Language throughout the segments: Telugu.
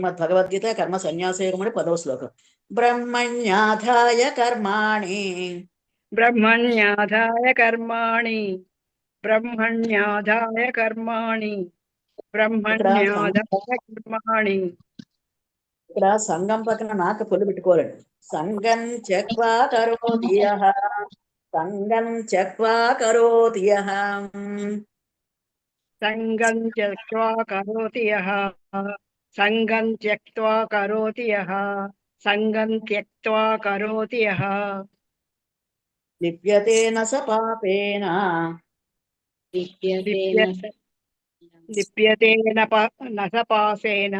శ్రీమద్ భగవద్గీత కర్మ సన్యాసయోగం 10వ శ్లోకం. బ్రహ్మణ్యాధాయ కర్మాణి బ్రహ్మణ్యాధాయ కర్మాణి బ్రహ్మణ్యాధాయ కర్మాణి బ్రహ్మణ్యాధాయ కర్మాణి. ఇక్కడ సంఘం పక్కన నాక పొల్లు పెట్టుకోవాలండి. సంగం త్యక్వా కరోతి యః, సంగం త్యక్వా కరోతి యః, సంగం త్యక్త్వా కరోతి యః, సంగం త్యక్త్వా కరోతి యః, సంగం త్యక్త్వా కరోతి యః. లిప్యతే న స పాపేన, లిప్యతే న స పాసేన,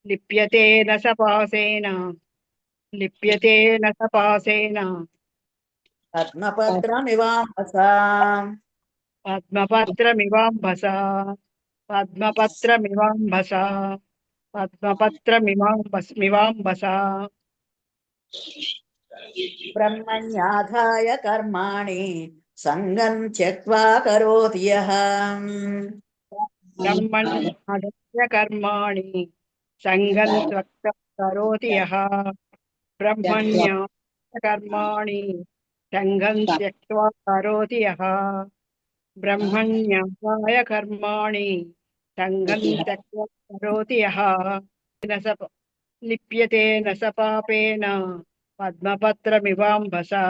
లిప్యతే న స పాసేన, లిప్యతే న స పాసేన. పద్మపత్రమివాంబసా, పద్మపత్రమివాంబసా, పద్మపత్రమివాంబసా, పద్మపత్రమివాంబసా. బ్రహ్మణ్యాధాయ కర్మాణి సంగం త్యక్వా కరోతి యః, బ్రహ్మణ్యాధాయ కర్మాణి సంగం త్యక్త్వా కరోతి యః, బ్రహ్మణ్యాధాయ కర్మాణి సంగం త్యక్త్వా కరోతి యః, బ్రహ్మణ్యాధాయ కర్మాణి సంగం త్యక్త్వా కరోతి యః. లిప్యతే న స పాపేన పద్మపత్రమివాంబసా,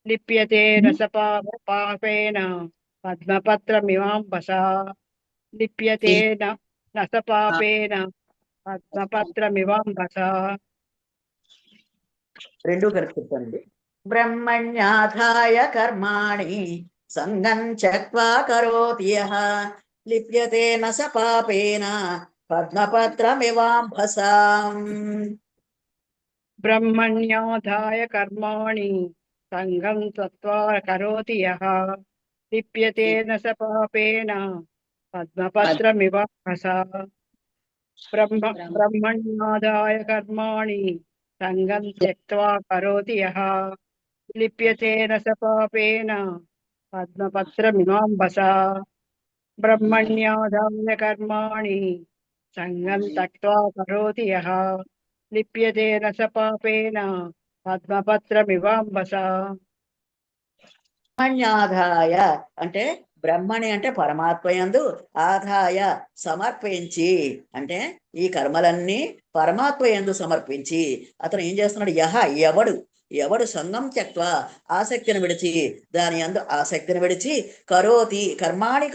లిప్యతే న స పాపేన పద్మపత్రమివాంబసా, లిప్యతే న స పాపేన పద్మపత్రమివాంబసా. రెండు కలిసి చెప్తానండి. బ్రహ్మణ్యాధాయ కర్మాణి సంగం త్యక్వా కరోతి యః, లిప్యతే న స పాపేన పద్మపత్రమివాంబసా. బ్రహ్మణ్యాధాయ కర్మాణి సంగం త్యక్త్వా కరోతి యః, లిప్యతే న స పాపేన పద్మపత్రమివాంబసా. బ్రహ్మణ్యాధాయ కర్మాణి సంగం త్యక్త్వా కరోతి యః, లిప్యతే న స పాపేన పద్మపత్రమివాంబసా. బ్రహ్మణ్యాధాయ కర్మాణి సంగం త్యక్త్వా కరోతి యః, లిప్యతే న స పాపేన పద్మపత్రమివాంబసా. బ్రహ్మణ్యాధాయ అంటే బ్రహ్మణి అంటే పరమాత్మ యందు, ఆదాయ సమర్పించి అంటే ఈ కర్మలన్నీ పరమాత్మ యందు సమర్పించి అతను ఏం చేస్తున్నాడు? యహ ఎవడు సంగం త్యక్త్వా ఆసక్తిని విడిచి, దాని యందు ఆసక్తిని విడిచి, కరోతి కర్మాణి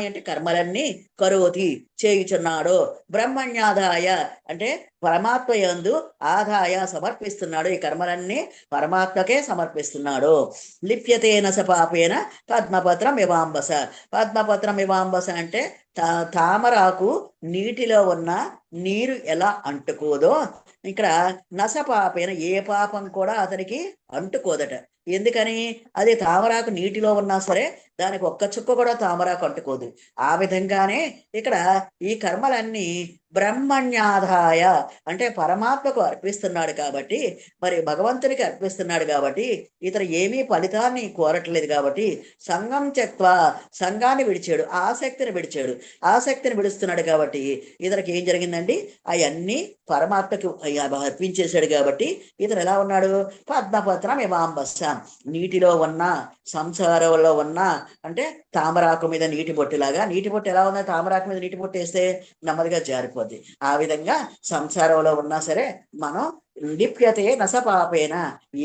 అంటే కర్మలన్నీ కరోతి చేయుచున్నాడు. బ్రహ్మణ్యాదాయ అంటే పరమాత్మ యందు ఆదాయ సమర్పిస్తున్నాడు, ఈ కర్మలన్నీ పరమాత్మకే సమర్పిస్తున్నాడు. లిప్యతేన స పాపేన పద్మపత్రం ఇవాంబస అంటే తామరాకు నీటిలో ఉన్న నీరు ఎలా అంటుకోదో ఇక్కడ నసపాపైన ఏ పాపం కూడా అతనికి అంటుకోదట. ఎందుకని? అది తామరాకు నీటిలో ఉన్నా సరే దానికి ఒక్క చుక్క కూడా తామరాకు అంటుకోదు. ఆ విధంగానే ఇక్కడ ఈ కర్మలన్నీ బ్రహ్మణ్యాధాయ అంటే పరమాత్మకు అర్పిస్తున్నాడు కాబట్టి, మరి భగవంతునికి అర్పిస్తున్నాడు కాబట్టి ఇతను ఏమీ ఫలితాన్ని కోరట్లేదు కాబట్టి సంగం త్యక్త్వా సంఘాన్ని విడిచాడు, ఆసక్తిని విడుస్తున్నాడు కాబట్టి ఇతనికి ఏం జరిగిందండి? అవన్నీ పరమాత్మకు అర్పించేశాడు కాబట్టి ఇతను ఎలా ఉన్నాడు? పద్మపత్రం ఇవాంబస్స నీటిలో ఉన్న, సంసారంలో ఉన్న అంటే తామరాకు మీద నీటి బొట్టులాగా. నీటి బొట్టు ఎలా ఉందో తామరాకు మీద నీటి బొట్టు వేస్తే నెమ్మదిగా జారిపోద్ది. ఆ విధంగా సంసారంలో ఉన్నా సరే మనం లిప్యతే నసపాపేన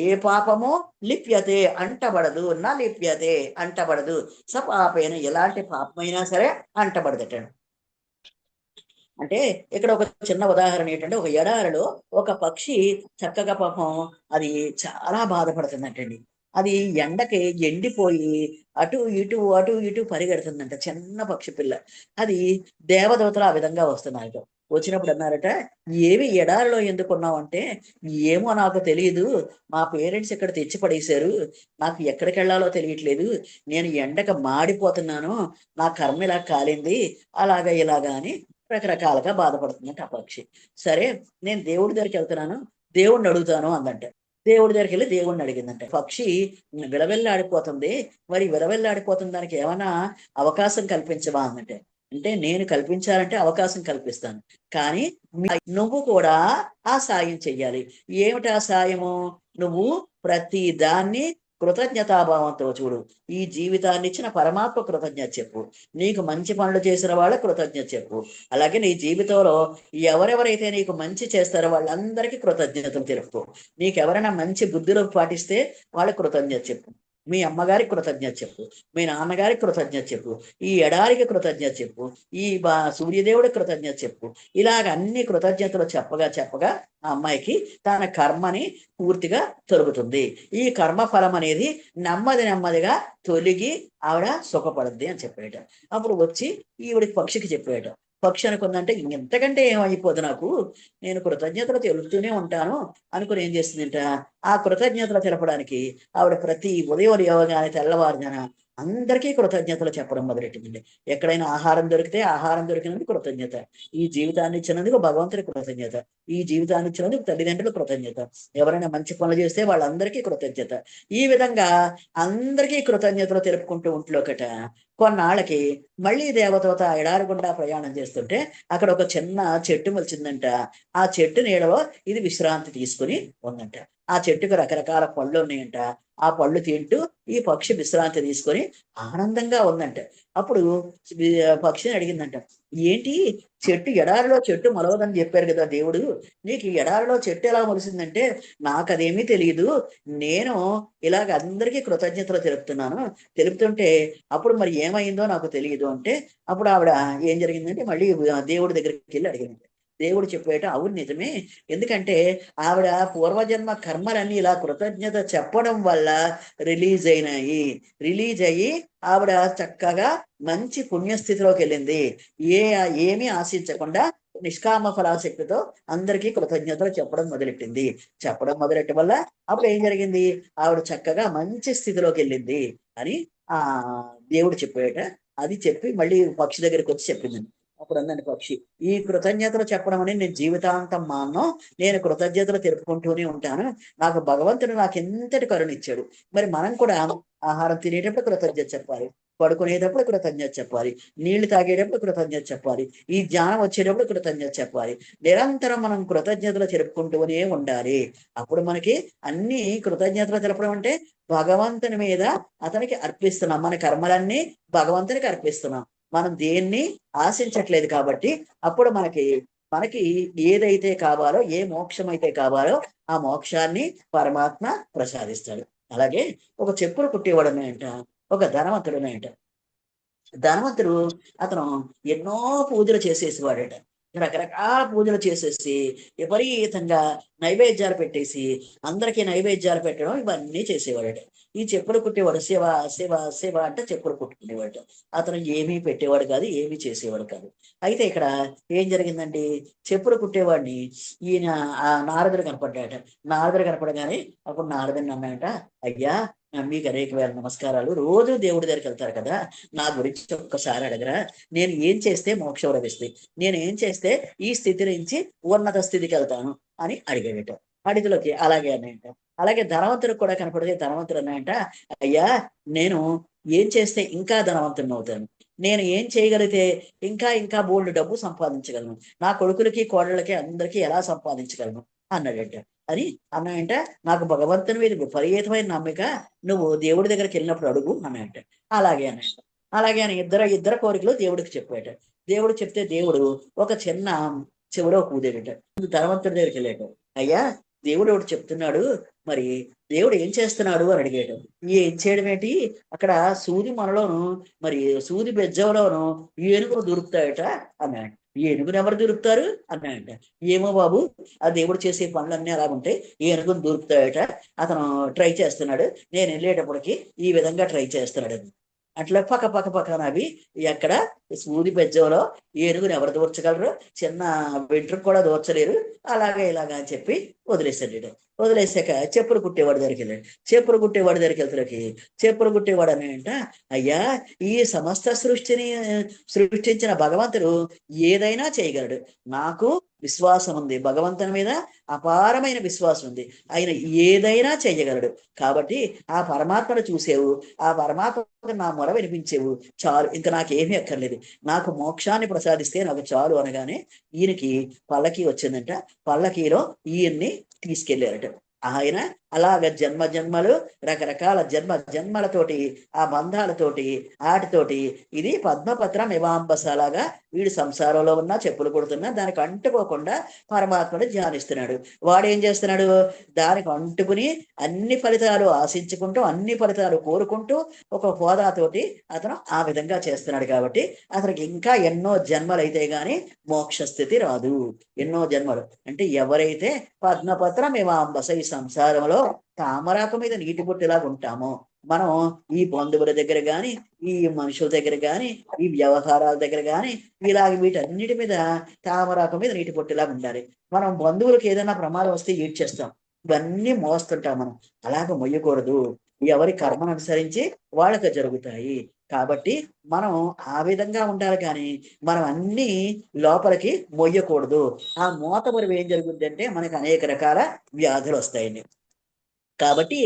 ఏ పాపము లిప్యతే అంటబడదు, లిప్యతే అంటబడదు, సపాపేన ఎలాంటి పాపమైనా సరే అంటబడదట. అంటే ఇక్కడ ఒక చిన్న ఉదాహరణ ఏంటంటే, ఒక ఎడారిలో ఒక పక్షి చక్కగా పాపం అది చాలా బాధపడుతుందంటండి. అది ఎండకి ఎండిపోయి అటు ఇటు పరిగెడుతుందంట, చిన్న పక్షి పిల్ల. అది దేవదూతలు ఆ విధంగా వస్తున్నారట. వచ్చినప్పుడు అన్నారట, ఏమి ఎడారిలో ఎందుకున్నావు అంటే, ఏమో నాకు తెలియదు, మా పేరెంట్స్ ఇక్కడ తెచ్చి పడేశారు, నాకు ఎక్కడికి వెళ్ళాలో తెలియట్లేదు, నేను ఎండక మాడిపోతున్నాను, నా కర్మ ఇలా కాలింది, అలాగా ఇలాగా అని రకరకాలుగా బాధపడుతుందంట ఆ పక్షి. సరే నేను దేవుడి దగ్గరికి వెళ్తున్నాను, దేవుడిని అడుగుతాను అందంట. దేవుడి దగ్గరికి వెళ్ళి దేవుడిని అడిగిందంట. పక్షి విలవెల్లాడిపోతుంది, మరి విలవెల్లాడిపోతుంది, దానికి ఏమైనా అవకాశం కల్పించవా అందంటే. అంటే నేను కల్పించాలంటే అవకాశం కల్పిస్తాను, కానీ నువ్వు కూడా ఆ సాయం చెయ్యాలి. ఏమిటి ఆ సాయము? నువ్వు ప్రతి దాన్ని కృతజ్ఞతాభావంతో చూడు. ఈ జీవితాన్ని ఇచ్చిన పరమాత్మ కృతజ్ఞత చెప్పు. నీకు మంచి పనులు చేసిన వాళ్ళ కృతజ్ఞత చెప్పు. అలాగే నీ జీవితంలో ఎవరెవరైతే నీకు మంచి చేస్తారో వాళ్ళందరికీ కృతజ్ఞతలు తెలుపు. నీకెవరైనా మంచి బుద్ధిలో పాటిస్తే వాళ్ళ కృతజ్ఞత చెప్పు. మీ అమ్మగారికి కృతజ్ఞత చెప్పు. మీ నాన్నగారికి కృతజ్ఞత చెప్పు. ఈ ఎడారికి కృతజ్ఞత చెప్పు. ఈ సూర్యదేవుడికి కృతజ్ఞత చెప్పు. ఇలాగ అన్ని కృతజ్ఞతలు చెప్పగా చెప్పగా ఆ అమ్మాయికి తన కర్మని పూర్తిగా తొలుగుతుంది. ఈ కర్మ ఫలం అనేది నెమ్మది నెమ్మదిగా తొలిగి ఆవిడ సుఖపడుద్ది అని చెప్పేట. అప్పుడు వచ్చి ఈవిడికి పక్షికి చెప్పేట. పక్షి అనుకుందంటే ఇంతకంటే ఏమైపోదు నాకు, నేను కృతజ్ఞతలు తెలుపుతూనే ఉంటాను అనుకుని ఏం చేస్తుందంట, ఆ కృతజ్ఞతలు తెలపడానికి ఆవిడ ప్రతి ఉదయం లేవగానే తెల్లవారుజాన అందరికీ కృతజ్ఞతలు చెప్పడం మొదలెట్టిందండి. ఎక్కడైనా ఆహారం దొరికితే ఆహారం దొరికినందుకు కృతజ్ఞత, ఈ జీవితాన్ని ఇచ్చినందుకు భగవంతుడి కృతజ్ఞత, ఈ జీవితాన్ని ఇచ్చినందుకు తల్లిదండ్రులు కృతజ్ఞత, ఎవరైనా మంచి పనులు చేస్తే వాళ్ళందరికీ కృతజ్ఞత. ఈ విధంగా అందరికీ కృతజ్ఞతలు తెలుపుకుంటూ ఉంట్లోకట కొన్నాళ్ళకి మళ్ళీ దేవదూత ఎడారి గుండా ప్రయాణం చేస్తుంటే అక్కడ ఒక చిన్న చెట్టు మొలిచిందంట. ఆ చెట్టు నీడలో ఇది విశ్రాంతి తీసుకుని ఉందంట. ఆ చెట్టుకు రకరకాల పళ్ళు ఉన్నాయంట. ఆ పళ్ళు తింటూ ఈ పక్షి విశ్రాంతి తీసుకొని ఆనందంగా ఉందంట. అప్పుడు పక్షిని అడిగిందంట, ఏంటి చెట్టు ఎడారిలో చెట్టు మొలవదని చెప్పారు కదా దేవుడు, నీకు ఈ ఎడారిలో చెట్టు ఎలా మొలిసిందంటే నాకు అదేమీ తెలియదు, నేను ఇలాగ అందరికీ కృతజ్ఞతలు తెలుపుతుంటే అప్పుడు మరి ఏమైందో నాకు తెలియదు అంటే, అప్పుడు ఆవిడ ఏం జరిగిందంటే మళ్ళీ దేవుడి దగ్గరికి వెళ్ళి అడిగింది. దేవుడు చెప్పేట అవును నిజమే, ఎందుకంటే ఆవిడ పూర్వజన్మ కర్మలన్నీ ఇలా కృతజ్ఞత చెప్పడం వల్ల రిలీజ్ అయ్యి ఆవిడ చక్కగా మంచి పుణ్యస్థితిలోకి వెళ్ళింది. ఏమీ ఆశించకుండా నిష్కామ ఫలాశక్తితో అందరికీ కృతజ్ఞతలు చెప్పడం మొదలెట్టడం వల్ల అప్పుడు ఏం జరిగింది, ఆవిడ చక్కగా మంచి స్థితిలోకి వెళ్ళింది అని ఆ దేవుడు చెప్పాట. అది చెప్పి మళ్ళీ పక్షి దగ్గరికి వచ్చి చెప్పిందండి. అప్పుడు అందండి పక్షి, ఈ కృతజ్ఞతలు చెప్పడం అనేది నేను జీవితాంతం మానను, నేను కృతజ్ఞతలు తెలుపుకుంటూనే ఉంటాను. నాకు భగవంతుడు నాకు ఎంతటి కరుణ ఇచ్చాడు. మరి మనం కూడా ఆహారం తినేటప్పుడు కృతజ్ఞత చెప్పాలి, పడుకునేటప్పుడు కృతజ్ఞత చెప్పాలి, నీళ్లు తాగేటప్పుడు కృతజ్ఞత చెప్పాలి, ఈ జ్ఞానం వచ్చేటప్పుడు కృతజ్ఞత చెప్పాలి. నిరంతరం మనం కృతజ్ఞతలు తెలుపుకుంటూనే ఉండాలి. అప్పుడు మనకి అన్ని కృతజ్ఞతలు తెలపడం అంటే భగవంతుని మీద అతనికి అర్పిస్తున్నాం, మన కర్మలన్నీ భగవంతునికి అర్పిస్తున్నాం, మనం దేన్ని ఆశించట్లేదు. కాబట్టి అప్పుడు మనకి ఏదైతే కావాలో, ఏ మోక్షం అయితే కావాలో ఆ మోక్షాన్ని పరమాత్మ ప్రసాదిస్తాడు. అలాగే ఒక చెప్పులు కుట్టేవాడున్నాయంట, ఒక ధనవంతుడున్నాయంట. ధనవంతుడు అతను ఎన్నో పూజలు చేసేసేవాడట. రకరకాల పూజలు చేసేసి విపరీతంగా నైవేద్యాలు పెట్టేసి అందరికీ నైవేద్యాలు పెట్టడం ఇవన్నీ చేసేవాడట. ఈ చెప్పులు కుట్టేవాడు శివ శివ శివ అంటే చెప్పులు కుట్టుకునేవాడు. అతను ఏమీ పెట్టేవాడు కాదు, ఏమీ చేసేవాడు కాదు. అయితే ఇక్కడ ఏం జరిగిందండి, చెప్పులు కుట్టేవాడిని ఈయన ఆ నారదుడు కనపడ్డాట. నారదుడు కనపడగానే అప్పుడు నారదుని అన్నాయట, అయ్యా మీకు అనేక వేల నమస్కారాలు, రోజు దేవుడి దగ్గరికి వెళ్తారు కదా, నా గురించి ఒక్కసారి అడగరా, నేను ఏం చేస్తే మోక్షం లభిస్తుంది, నేను ఏం చేస్తే ఈ స్థితి నుంచి ఉన్నత స్థితికి వెళ్తాను అని అడిగాడట. అడిగిలోకి అలాగే అన్నాయంట. అలాగే ధనవంతుడికి కూడా కనపడితే ధనవంతుడు అన్నాయంట, అయ్యా నేను ఏం చేస్తే ఇంకా ధనవంతుడిని అవుతాను, నేను ఏం చేయగలిగితే ఇంకా ఇంకా బోల్డ్ డబ్బు సంపాదించగలను, నా కొడుకులకి కోడళ్ళకి అందరికీ ఎలా సంపాదించగలను అన్నాడంట. అని అన్నాయంట, నాకు భగవంతుని మీద విపరీతమైన నమ్మిక, నువ్వు దేవుడి దగ్గరికి వెళ్ళినప్పుడు అడుగు అన్నాయంట. అలాగే అన్నాయంట. అలాగే అని ఇద్దరు కోరికలు దేవుడికి చెప్పాట. దేవుడు చెప్తే దేవుడు ఒక చిన్న చెవిలో కూదేవిట. ధనవంతుడి దగ్గరికి వెళ్ళాడు. అయ్యా దేవుడు ఒకటి చెప్తున్నాడు, మరి దేవుడు ఏం చేస్తున్నాడు అని అడిగాడు. ఏం చేయడం ఏంటి, అక్కడ సూది మనలోను మరి సూది బెజ్జంలోను ఏనుగులు దొరుకుతాయట అన్నాడు. ఏనుగును ఎవరు దొరుకుతారు అన్నాడంట. ఏమో బాబు, ఆ దేవుడు చేసే పనులన్నీ అలా ఉంటాయి, ఏనుగును దొరుకుతాయట, అతను ట్రై చేస్తున్నాడు, నేను వెళ్ళేటప్పటికి ఈ విధంగా ట్రై చేస్తున్నాడు. అట్లా పక్క నవి ఎక్కడ సూది బెజ్జంలో ఏనుగుని ఎవరు దూర్చగలరు, చిన్న వెంట్రుకు కూడా దూర్చలేరు, అలాగే ఇలాగా అని చెప్పి వదిలేశాడు. వదిలేసాక చెప్పులు కుట్టేవాడి దగ్గరికి వెళ్ళాడు. చెప్పులు కుట్టేవాడి దగ్గరికి వెళ్తానికి చెప్పులు కుట్టేవాడు అని అంట, అయ్యా ఈ సమస్త సృష్టిని సృష్టించిన భగవంతుడు ఏదైనా చేయగలడు, నాకు విశ్వాసం ఉంది, భగవంతుని మీద అపారమైన విశ్వాసం ఉంది. ఆయన ఏదైనా చెయ్యగలడు. కాబట్టి ఆ పరమాత్మను చూసేవు, ఆ పరమాత్మకు నా మొర వినిపించేవు చాలు, ఇంకా నాకేమీ అక్కర్లేదు, నాకు మోక్షాన్ని ప్రసాదిస్తే నాకు చాలు అనగానే ఈయనకి పల్లకి వచ్చిందంట. పల్లకీలో ఈయన్ని తీసుకెళ్లారట. ఆయన అలాగ జన్మ జన్మలు, రకరకాల జన్మలతోటి, ఆ బంధాలతోటి, ఆటితోటి ఇది పద్మపత్రం ఇవాంబసలాగా వీడు సంసారంలో ఉన్నా, చెప్పులు కొడుతున్నా దానికి అంటుకోకుండా పరమాత్మని ధ్యానిస్తున్నాడు. వాడేం చేస్తున్నాడు, దానికి అంటుకుని అన్ని ఫలితాలు ఆశించుకుంటూ, అన్ని ఫలితాలు కోరుకుంటూ ఒక హోదాతోటి అతను ఆ విధంగా చేస్తున్నాడు. కాబట్టి అతనికి ఇంకా ఎన్నో జన్మలు అయితే గాని మోక్ష స్థితి రాదు. ఎన్నో జన్మలు అంటే ఎవరైతే పద్మపత్రం ఇవాంబస, ఈ సంసారంలో తామరాకు మీద నీటి బొట్టులాగా ఉంటామో, మనం ఈ బంధువుల దగ్గర గాని, ఈ మనుషుల దగ్గర గాని, ఈ వ్యవహారాల దగ్గర గాని, ఇలాగ వీటన్నిటి మీద తామరాకు మీద నీటి బొట్టులాగా ఉండాలి. మనం బంధువులకు ఏదైనా ప్రమాదం వస్తే ఈడ్చేస్తాం, ఇవన్నీ మోస్తుంటాం మనం. అలాగ మొయ్యకూడదు. ఎవరి కర్మను అనుసరించి వాళ్ళకి జరుగుతాయి. కాబట్టి మనం ఆ విధంగా ఉండాలి, కానీ మనం అన్ని లోపలికి మొయ్యకూడదు. ఆ మోత బరువు ఏం జరుగుతుందంటే మనకి అనేక రకాల వ్యాధులు వస్తాయండి. కాబట్టి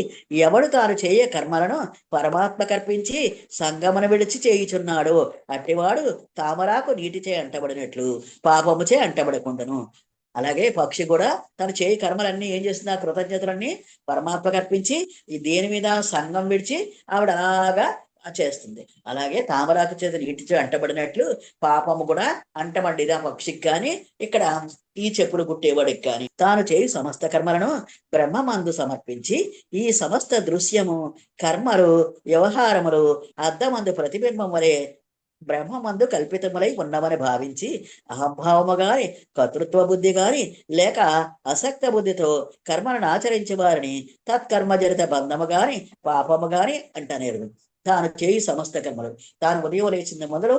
ఎవడు తాను చేయ కర్మలను పరమాత్మ కర్పించి సంగమను విడిచి చేయుచున్నాడు, అట్టివాడు తామరాకు నీటిచే అంటబడినట్లు పాపముచే అంటబడకుండాను. అలాగే పక్షి కూడా తను చేయి కర్మలన్నీ ఏం చేస్తుంది, ఆ కృతజ్ఞతలన్నీ పరమాత్మ కర్పించి ఈ దేని మీద సంగం విడిచి ఆవిడ అలాగా చేస్తుంది. అలాగే తామరాకు చేత నీటిచే అంటబడినట్లు పాపము కూడా అంటబడ్డిది ఆ పక్షికి కానీ, ఇక్కడ ఈ చెప్పులు గుట్టేవాడికి కానీ. తాను చేయి సమస్త కర్మలను బ్రహ్మమందు సమర్పించి ఈ సమస్త దృశ్యము, కర్మలు, వ్యవహారములు అద్దమందు ప్రతిబింబం వలె బ్రహ్మమందు కల్పితములై ఉన్నవని భావించి అహంభావము గాని, కర్తృత్వ బుద్ధి గాని లేక అసక్త బుద్ధితో కర్మలను ఆచరించే వారిని తత్కర్మజనిత బంధము గాని, పాపము గాని అంటనేరు. తాను చేయి సమస్త కర్మలు, తాను ఉదయం లేచింది మొదలు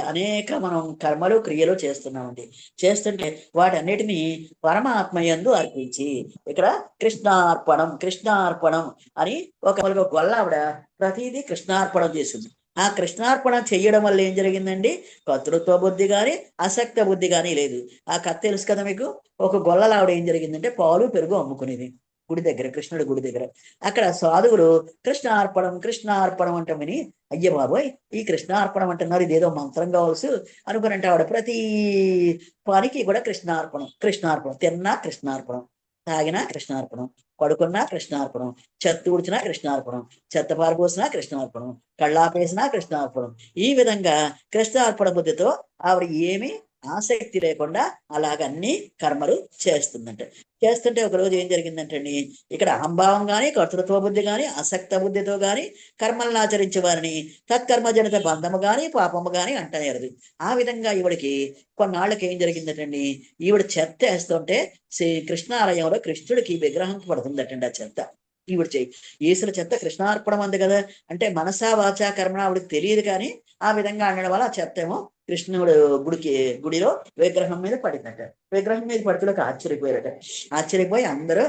అనేక మనం కర్మలు, క్రియలు చేస్తున్నామండి. చేస్తుంటే వాటన్నిటినీ పరమాత్మయందు అర్పించి, ఇక్కడ కృష్ణార్పణం కృష్ణార్పణం అని ఒక గొల్ల ఆవిడ ప్రతిదీ కృష్ణార్పణం చేసింది. ఆ కృష్ణార్పణం చెయ్యడం వల్ల ఏం జరిగిందండి, కర్తృత్వ బుద్ధి కానీ, అసక్త బుద్ధి కానీ లేదు. ఆ కథ తెలుసు కదా మీకు. ఒక గొల్లలావిడ ఏం జరిగిందంటే పాలు పెరుగు అమ్ముకునేది గుడి దగ్గర, కృష్ణుడి గుడి దగ్గర. అక్కడ సాధువులు కృష్ణార్పణం కృష్ణార్పణం అంటే విని, అయ్య బాబోయ్ ఈ కృష్ణార్పణం అంటున్నారు, ఇదేదో మంత్రం కావచ్చు అనుకుని అంటే ఆవిడ ప్రతి పనికి కూడా కృష్ణార్పణం కృష్ణార్పణం, తిన్నా కృష్ణార్పణం, తాగినా కృష్ణార్పణం, పడుకున్నా కృష్ణార్పణం, చెత్త ఊడ్చినా కృష్ణార్పణం, చెత్త పారబోసినా కృష్ణార్పణం, కళ్ళాపేసినా కృష్ణార్పణం. ఈ విధంగా కృష్ణార్పణ బుద్ధితో ఆవిడ ఏమి ఆసక్తి లేకుండా అలాగన్ని కర్మలు చేస్తుందంట. చేస్తుంటే ఒకరోజు ఏం జరిగిందంటండి, ఇక్కడ అహంభావం గాని, కర్తృత్వ బుద్ధి గాని, అసక్త బుద్ధితో గాని కర్మలను ఆచరించే వారిని తత్కర్మజనిత బంధము గాని, పాపము గాని అంటనేరదు. ఆ విధంగా ఈవిడికి కొన్నాళ్ళకి ఏం జరిగిందటండి, ఈవిడ చెత్త వేస్తుంటే శ్రీ కృష్ణాలయంలో కృష్ణుడికి విగ్రహంకి పడుతుందటండి ఆ చెత్త. ఈవిడ చెయ్యి ఈశ్వర చెత్త కృష్ణార్పణం అంది కదా, అంటే మనసా వాచా కర్మ ఆవిడకి తెలియదు, కానీ ఆ విధంగా అనడం వల్ల ఆ చెత్త ఏమో కృష్ణుడు గుడిలో విగ్రహం మీద పడిందట. విగ్రహం మీద పడుతులకు ఆశ్చర్యపోయారట. ఆశ్చర్యపోయి అందరూ,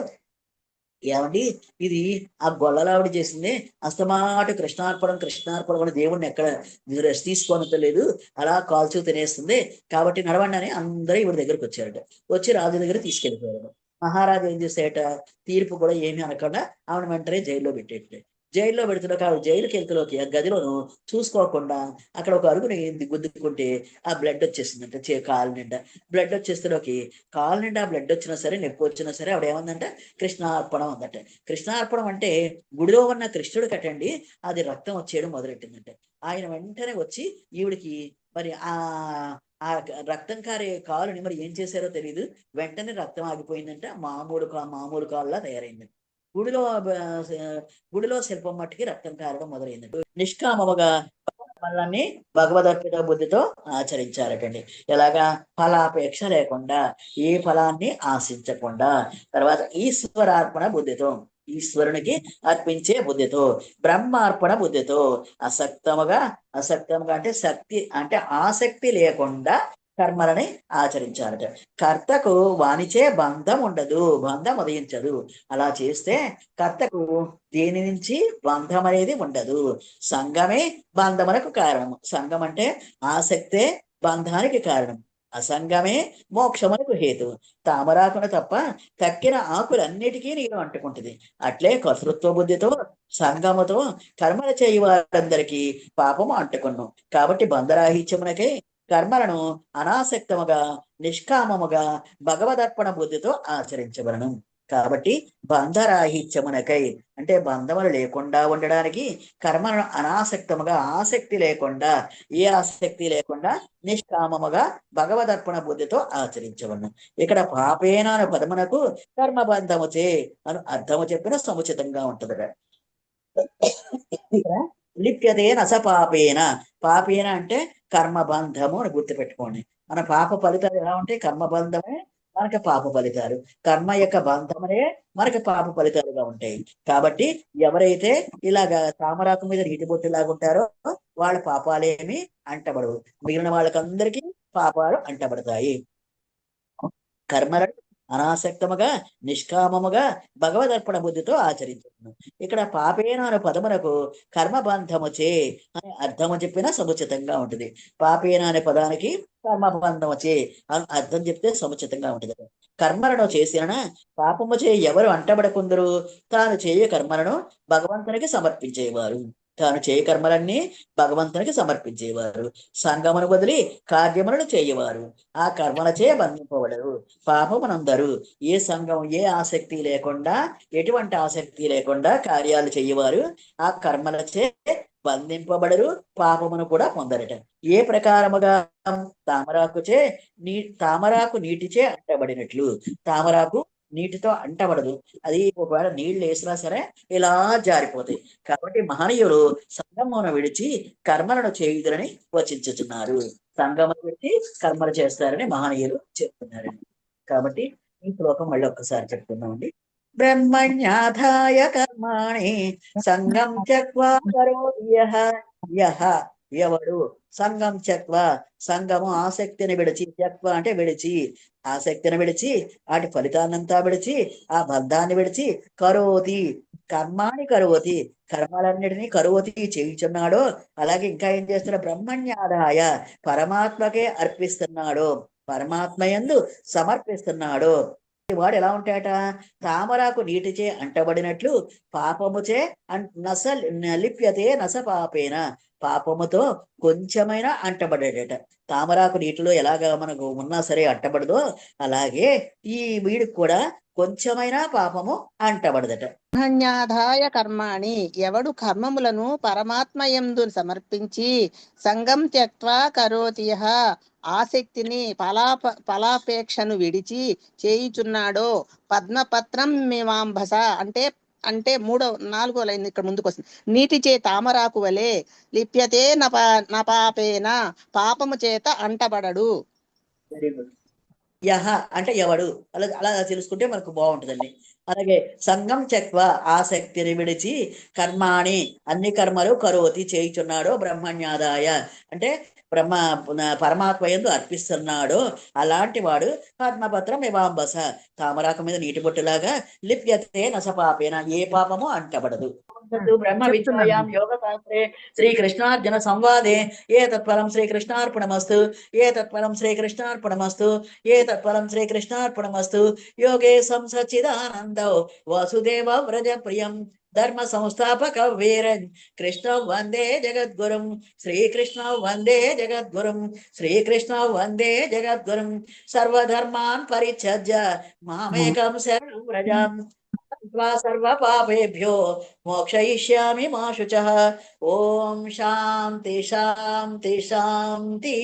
ఏమండి ఇది ఆ గొల్లలావిడ చేసింది, అస్తమాటు కృష్ణార్పణం కృష్ణార్పణం అని దేవుణ్ణి ఎక్కడ రెస్ట్ తీసుకోనలేదు, అలా కాల్చూ తినేస్తుంది, కాబట్టి నడవండి అని అందరూ ఈవిడ దగ్గరికి వచ్చారట. వచ్చి రాజు దగ్గర తీసుకెళ్ళిపోయారు. మహారాజు ఏం చేశాడట, తీర్పు కూడా ఏమీ అనకుండా ఆవిడ వెంటనే జైల్లో పెట్టేట. జైల్లో పెడుతున్నాక ఆవిడ జైలుకి వెళ్తులోకి ఆ గదిలోను చూసుకోకుండా అక్కడ ఒక అరుగుని గుద్దుకుంటే ఆ బ్లడ్ వచ్చేసిందంట. కాలు నిండా బ్లడ్ వచ్చేస్తులోకి, కాలు నిండా బ్లడ్ వచ్చినా సరే, నొప్పి వచ్చినా సరే ఆవిడ ఏమందంటే కృష్ణార్పణం అందట. కృష్ణార్పణం అంటే గుడిలో ఉన్న కృష్ణుడు కట్టండి, అది రక్తం వచ్చేయడం మొదలెట్టిందంటే. ఆయన వెంటనే వచ్చి ఈవిడికి మరి ఆ రక్తం కారే కాలుని మరి ఏం చేశారో తెలియదు, వెంటనే రక్తం ఆగిపోయిందంటే మామూలు కాలులా తయారైంది. గుడిలో గుడిలో శిల్పం మట్టికి రక్తం కారడం మొదలైందండి. నిష్కామముగా కర్మలని భగవదర్పిత బుద్ధితో ఆచరించారటండి. ఎలాగా, ఫలాపేక్ష లేకుండా, ఏ ఫలాన్ని ఆశించకుండా. తర్వాత ఈశ్వరార్పణ బుద్ధితో, ఈశ్వరునికి అర్పించే బుద్ధితో, బ్రహ్మార్పణ బుద్ధితో, అసక్తముగా అంటే శక్తి అంటే ఆసక్తి లేకుండా కర్మలని ఆచరించారట. కర్తకు వానిచే బంధం ఉండదు, బంధం ఉదయించదు. అలా చేస్తే కర్తకు దేని నుంచి బంధం అనేది ఉండదు. సంఘమే బంధమునకు కారణం. సంఘం అంటే ఆసక్తే బంధానికి కారణం. అసంగమే మోక్షమునకు హేతు. తామరాకును తప్ప తక్కిన ఆకులన్నిటికీ నీరు అంటుకుంటుంది. అట్లే కర్తృత్వ బుద్ధితో సంగముతో కర్మలు చేయి వారందరికీ పాపము అంటుకును. కాబట్టి బంధరాహిత్యమునకై కర్మలను అనాసక్తముగా నిష్కామముగా భగవదర్పణ బుద్ధితో ఆచరించవలను. కాబట్టి బంధరాహిత్యమునకై అంటే బంధములు లేకుండా ఉండడానికి కర్మలను అనాసక్తముగా ఆసక్తి లేకుండా ఏ ఆసక్తి లేకుండా నిష్కామముగా భగవదర్పణ బుద్ధితో ఆచరించవలను. ఇక్కడ పాపేన అను పదమునకు కర్మబంధముచే అను అర్థము చెప్పిన సముచితంగా ఉంటది. ఇక్కడ లిప్యతే నసపాపేన, పాపేన అంటే కర్మబంధము అని గుర్తుపెట్టుకోండి. మన పాప ఫలితాలు ఎలా ఉంటాయి? కర్మబంధమే మనకి పాప ఫలితాలు, కర్మ యొక్క బంధమనే మనకి పాప ఫలితాలుగా ఉంటాయి. కాబట్టి ఎవరైతే ఇలాగా తామరాకు మీద నీటి బొట్టులాగా ఉంటారో వాళ్ళ పాపాలేమి అంటబడవు, మిగిలిన వాళ్ళకందరికీ పాపాలు అంటబడతాయి. కర్మలను అనాసక్తముగా నిష్కామముగా భగవదర్పణ బుద్ధితో ఆచరించను. ఇక్కడ పాపేన అనే పదమునకు కర్మబంధముచే అనే అర్థము చెప్పినా సముచితంగా ఉంటుంది. పాపేన అనే పదానికి కర్మబంధముచే అని అర్థం చెప్తే సముచితంగా ఉంటుంది. కర్మలను చేసిన పాపముచే ఎవరు అంటబడకుందరు? తాను చేయ కర్మలను భగవంతునికి సమర్పించేవారు. తాను చేయ కర్మలన్నీ భగవంతునికి సమర్పించేవారు. సంగమును వదిలి కార్యములను చేయవారు. ఆ కర్మలచే బంధింపబడరు. పాపమునందరు ఏ సంఘం ఏ ఆసక్తి లేకుండా ఎటువంటి ఆసక్తి లేకుండా కార్యాలు చేయవారు ఆ కర్మలచే బంధింపబడరు, పాపమును కూడా పొందరట. ఏ ప్రకారముగా? తామరాకుచే తామరాకు నీటిచే అంటబడినట్లు. తామరాకు నీటితో అంటబడదు, అది ఒకవేళ నీళ్లు వేసినా సరే ఇలా జారిపోతాయి. కాబట్టి మహనీయులు సంగమును విడిచి కర్మలను చేయుదురని వచించుచున్నారు. సంగమును విడిచి కర్మలు చేస్తారని మహనీయులు చెప్తున్నారు. కాబట్టి ఈ శ్లోకం మళ్ళీ ఒక్కసారి చెప్తున్నామండి. బ్రహ్మణ్యాధాయ కర్మాణి సంగం త్యక్వా కరోతి యః. యః ఎవడు సంగం త్యక్వా, సంగము ఆసక్తిని విడిచి, త్యక్వా అంటే విడిచి, ఆసక్తిని విడిచి వాటి ఫలితాన్నంతా విడిచి ఆ బంధాన్ని విడిచి కరోతి కర్మాని కరోతి కర్మలన్నిటినీ కరోతి చేయుచున్నాడో, అలాగే ఇంకా ఏం చేస్తున్నాడు? బ్రహ్మణ్యాదాయ పరమాత్మకే అర్పిస్తున్నాడు, పరమాత్మయందు సమర్పిస్తున్నాడు. వాడు ఎలా ఉంటాయట? తామరాకు నీటిచే అంటబడినట్లు పాపముచే లిప్యతే నస పాపేన, పాపముతో కొంచెమైనా అంటబడేట. తామరాకు నీటిలో ఎలాగా మనకు ఉన్నా సరే అంటబడదో అలాగే ఈ వీడికి కూడా కొంచెమైనా పాపము అంటబడదట. బ్రహ్మణ్యాధాయ కర్మాణి ఎవడు కర్మములను పరమాత్మయందు సమర్పించి సంగం త్యక్వా కరోతి యః ఆసక్తిని ఫలాపేక్షను విడిచి చేయుచున్నాడో పద్మపత్రం మీమాంబస అంటే అంటే 4వ లైన్ ఇక్కడ ముందుకు వస్తుంది. నీటిచే తామరాకు వలె లిప్యతే నపాపేన పాపము చేత అంటబడడు. Very good. యహ అంటే ఎవడు, అలా అలా తెలుసుకుంటే మనకు బాగుంటుందండి. అలాగే సంగం త్యక్వా ఆసక్తిని విడిచి కర్మాణి అన్ని కర్మలు కరోతి చేయుచున్నాడో బ్రహ్మణ్యాదాయ అంటే పరమాత్మ యందు అర్పిస్తున్నాడో అలాంటి వాడు పద్మపత్రం ఇవాంబస తామరాకు మీద నీటి బొట్టులాగా లిప్యతే నసపాపేన ఏ పాపము అంటబడదు. బ్రహ్మ విద్యాయాం యోగ శాస్త్రే శ్రీకృష్ణార్జున సంవాదే ఏ తత్ఫలం శ్రీకృష్ణార్పణమస్తు, ఏ తత్ఫలం శ్రీకృష్ణార్పణమస్తు, ఏ తత్ఫలం శ్రీకృష్ణార్పణమస్తు. యోగే సంసచ్చిదానందో వాసుదేవ వ్రజ ప్రియం ధర్మ సంస్థాపక వీరన్ కృష్ణ వందే జగద్గురుం, శ్రీకృష్ణ వందే జగద్గురుం, శ్రీకృష్ణ వందే జగద్గురుం. సర్వధర్మాన్ పరిత్యజ్య మామేకం శరణం వ్రజం సర్వ పాపేభ్యో మోక్షయిష్యామి మా శుచః. ఓం శాంతి శాంతి శాంతి.